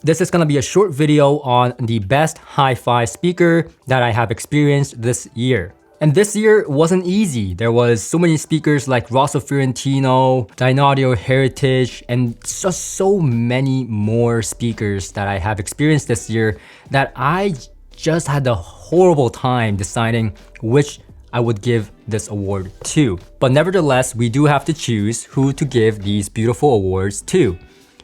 This is going to be a short video on the best hi-fi speaker that I have experienced this year. And this year wasn't easy. There was so many speakers like Rosso Fiorentino, Dynaudio Heritage, and just so many more speakers that I have experienced this year that I just had a horrible time deciding which I would give this award to. But nevertheless, we do have to choose who to give these beautiful awards to.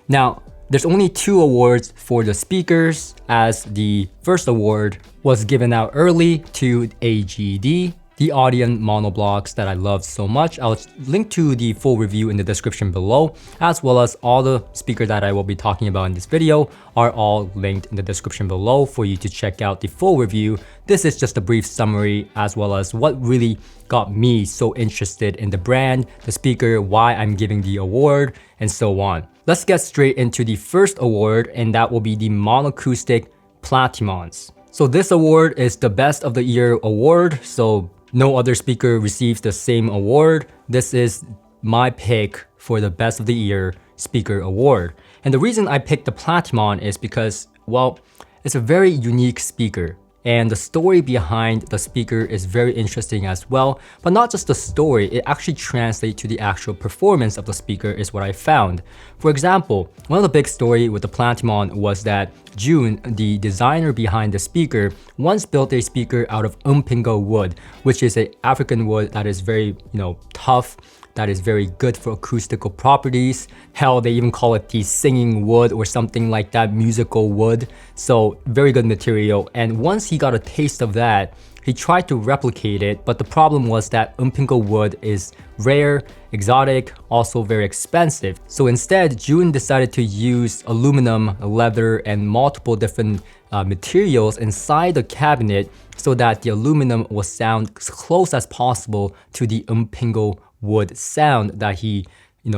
Now, there's only 2 awards for the speakers, as the first award was given out early to AGD, the Audient monoblocks that I love so much. I'll link to the full review in the description below, as well as all the speakers that I will be talking about in this video are all linked in the description below for you to check out the full review. This is just a brief summary, as well as what really got me so interested in the brand, the speaker, why I'm giving the award, and so on. Let's get straight into the first award, and that will be the Monocoustic Platimons. So this award is the Best of the Year award, so no other speaker receives the same award. This is my pick for the Best of the Year speaker award. And the reason I picked the Platimon is because, well, it's a very unique speaker. And the story behind the speaker is very interesting as well. But not just the story, it actually translates to the actual performance of the speaker is what I found. For example, one of the big story with the Platimon was that June, the designer behind the speaker, once built a speaker out of umpingo wood, which is an African wood that is very, tough, that is very good for acoustical properties. Hell, they even call it the singing wood or something like that, musical wood. So very good material. And once he got a taste of that, he tried to replicate it, but the problem was that umpingo wood is rare, exotic, also very expensive. So instead, June decided to use aluminum, leather, and multiple different materials inside the cabinet so that the aluminum will sound as close as possible to the umpingo wood sound that he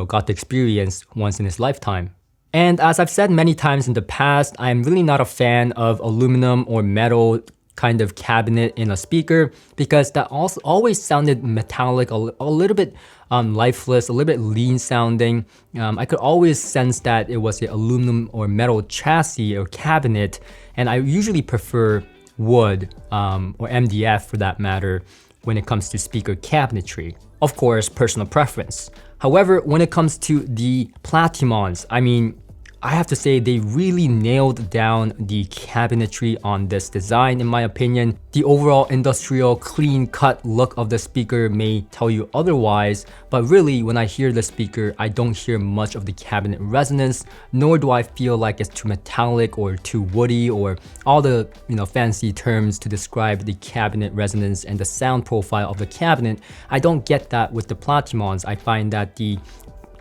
got to experience once in his lifetime. And as I've said many times in the past, I'm really not a fan of aluminum or metal kind of cabinet in a speaker because that also always sounded metallic, a little bit lifeless, a little bit lean sounding. I could always sense that it was an aluminum or metal chassis or cabinet, and I usually prefer wood or MDF for that matter when it comes to speaker cabinetry. Of course, personal preference. However, when it comes to the Platimons, I have to say they really nailed down the cabinetry on this design in my opinion. The overall industrial clean-cut look of the speaker may tell you otherwise, but really when I hear the speaker, I don't hear much of the cabinet resonance, nor do I feel like it's too metallic or too woody or all the fancy terms to describe the cabinet resonance and the sound profile of the cabinet. I don't get that with the Platimons. I find that the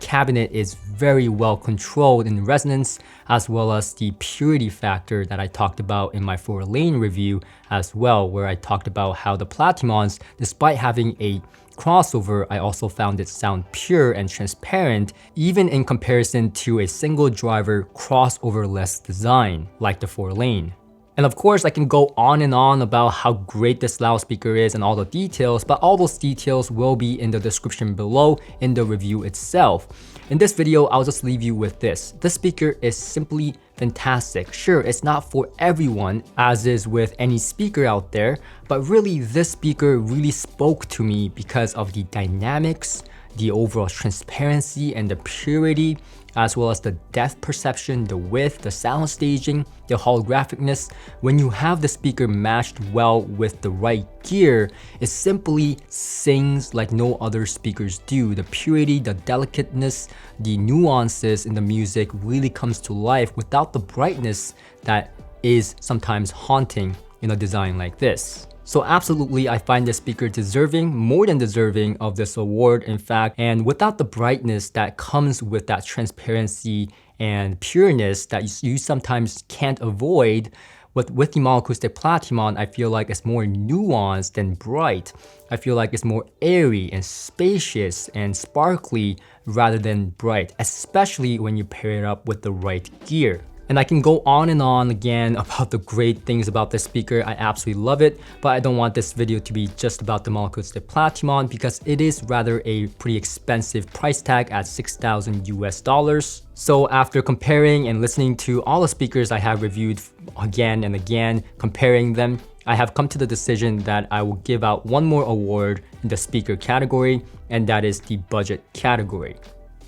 cabinet is very well controlled in resonance, as well as the purity factor that I talked about in my 4-lane review as well, where I talked about how the Platimons, despite having a crossover, I also found it sound pure and transparent, even in comparison to a single driver crossover-less design like the 4-lane. And of course, I can go on and on about how great this loudspeaker is and all the details, but all those details will be in the description below in the review itself. In this video, I'll just leave you with this. This speaker is simply fantastic. Sure, it's not for everyone, as is with any speaker out there, but really this speaker really spoke to me because of the dynamics, the overall transparency and the purity, as well as the depth perception, the width, the sound staging, the holographicness. When you have the speaker matched well with the right gear, it simply sings like no other speakers do. The purity, the delicateness, the nuances in the music really comes to life without the brightness that is sometimes haunting in a design like this. So absolutely, I find this speaker deserving, more than deserving of this award in fact, and without the brightness that comes with that transparency and pureness that you sometimes can't avoid, with the Monocoustic Platimon, I feel like it's more nuanced than bright. I feel like it's more airy and spacious and sparkly rather than bright, especially when you pair it up with the right gear. And I can go on and on again about the great things about this speaker. I absolutely love it, but I don't want this video to be just about the monoacoustic Platimon because it is rather a pretty expensive price tag at $6,000 US. So after comparing and listening to all the speakers I have reviewed again and again, comparing them, I have come to the decision that I will give out one more award in the speaker category, and that is the budget category.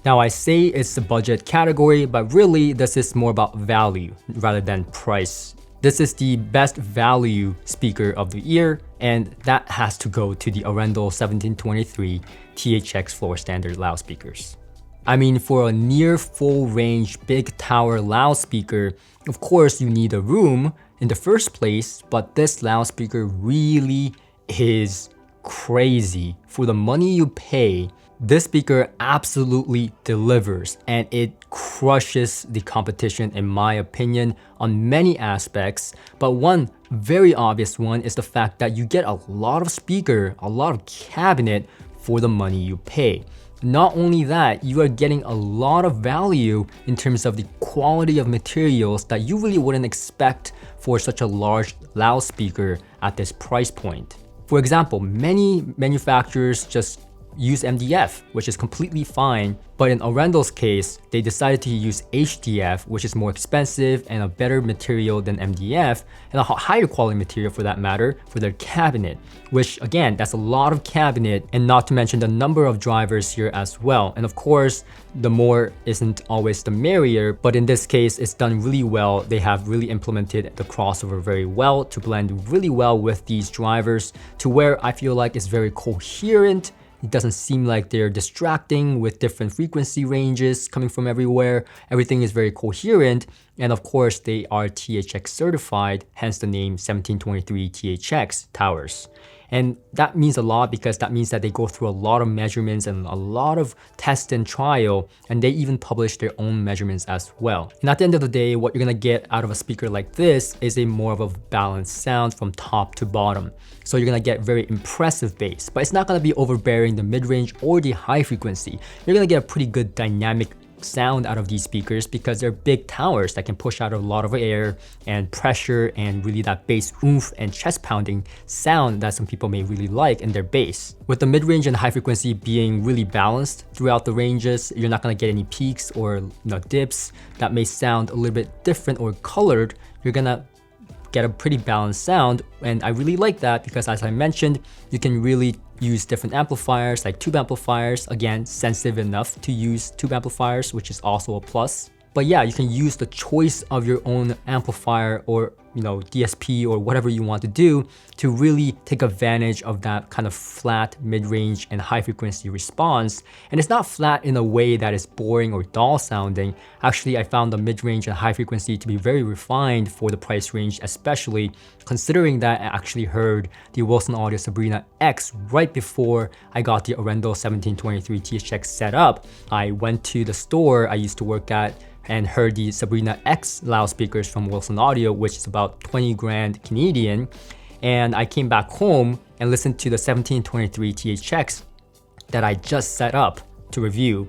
Now I say it's the budget category, but really this is more about value rather than price. This is the best value speaker of the year, and that has to go to the Arendal 1723 THX floor standard loudspeakers. I mean, for a near full range big tower loudspeaker, of course you need a room in the first place, but this loudspeaker really is crazy. For the money you pay, this speaker absolutely delivers, and it crushes the competition in my opinion on many aspects. But one very obvious one is the fact that you get a lot of speaker, a lot of cabinet for the money you pay. Not only that, you are getting a lot of value in terms of the quality of materials that you really wouldn't expect for such a large loudspeaker at this price point. For example, many manufacturers just use MDF, which is completely fine, but in Arendal's case, they decided to use HDF, which is more expensive and a better material than MDF, and a higher quality material for that matter, for their cabinet, which again, that's a lot of cabinet, and not to mention the number of drivers here as well. And of course, the more isn't always the merrier, but in this case, it's done really well. They have really implemented the crossover very well to blend really well with these drivers to where I feel like it's very coherent. It doesn't seem like they're distracting with different frequency ranges coming from everywhere. Everything is very coherent. And of course, they are THX certified, hence the name 1723 THX towers. And that means a lot because that means that they go through a lot of measurements and a lot of test and trial, and they even publish their own measurements as well. And at the end of the day, what you're gonna get out of a speaker like this is a more of a balanced sound from top to bottom. So you're gonna get very impressive bass, but it's not gonna be overbearing the mid-range or the high frequency. You're gonna get a pretty good dynamic sound out of these speakers because they're big towers that can push out a lot of air and pressure and really that bass oomph and chest pounding sound that some people may really like in their bass. With the mid-range and high frequency being really balanced throughout the ranges, you're not going to get any peaks or dips that may sound a little bit different or colored. You're gonna get a pretty balanced sound, and I really like that because, as I mentioned, you can really use different amplifiers like tube amplifiers, again sensitive enough to use tube amplifiers, which is also a plus. But yeah, you can use the choice of your own amplifier or DSP or whatever you want to do to really take advantage of that kind of flat mid-range and high frequency response. And it's not flat in a way that is boring or dull sounding. Actually, I found the mid-range and high frequency to be very refined for the price range, especially considering that I actually heard the Wilson Audio Sabrina X right before I got the Arendal 1723 THX set up. I went to the store I used to work at and heard the Sabrina X loudspeakers from Wilson Audio, which is about 20 grand Canadian. And I came back home and listened to the 1723 THX that I just set up to review.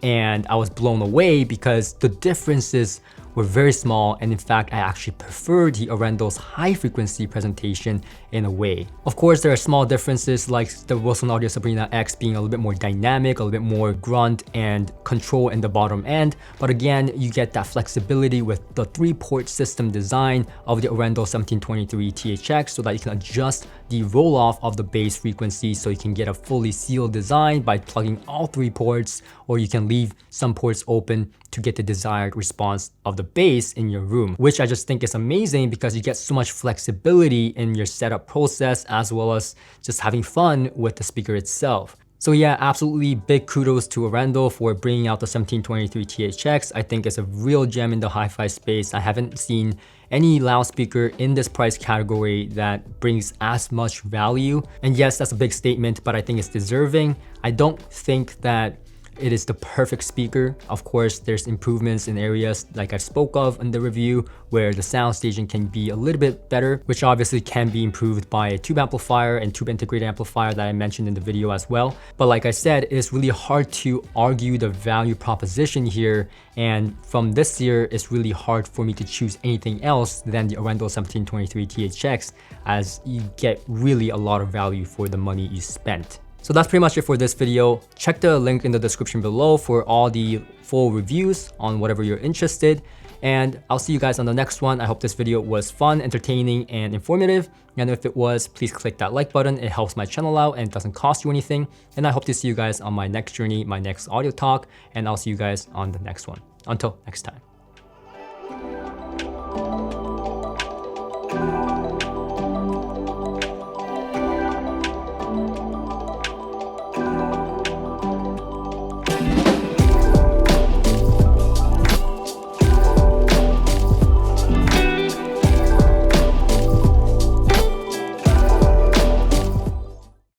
And I was blown away because the differences were very small, and in fact I actually preferred the Arendal's high frequency presentation in a way. Of course, there are small differences like the Wilson Audio Sabrina X being a little bit more dynamic, a little bit more grunt and control in the bottom end, but again, you get that flexibility with the 3-port system design of the Arendal 1723 THX so that you can adjust the roll-off of the bass frequency so you can get a fully sealed design by plugging all 3 ports, or you can leave some ports open to get the desired response of the bass in your room, which I just think is amazing because you get so much flexibility in your setup process as well as just having fun with the speaker itself. So yeah, absolutely big kudos to Arendal for bringing out the 1723 THX. I think it's a real gem in the hi-fi space. I haven't seen any loudspeaker in this price category that brings as much value. And yes, that's a big statement, but I think it's deserving. I don't think that it is the perfect speaker. Of course, there's improvements in areas like I spoke of in the review where the sound staging can be a little bit better, which obviously can be improved by a tube amplifier and tube integrated amplifier that I mentioned in the video as well. But like I said, it's really hard to argue the value proposition here. And from this year, it's really hard for me to choose anything else than the Arendelle 1723 THX, as you get really a lot of value for the money you spent. So that's pretty much it for this video. Check the link in the description below for all the full reviews on whatever you're interested. And I'll see you guys on the next one. I hope this video was fun, entertaining, and informative. And if it was, please click that like button. It helps my channel out and it doesn't cost you anything. And I hope to see you guys on my next journey, my next audio talk. And I'll see you guys on the next one. Until next time.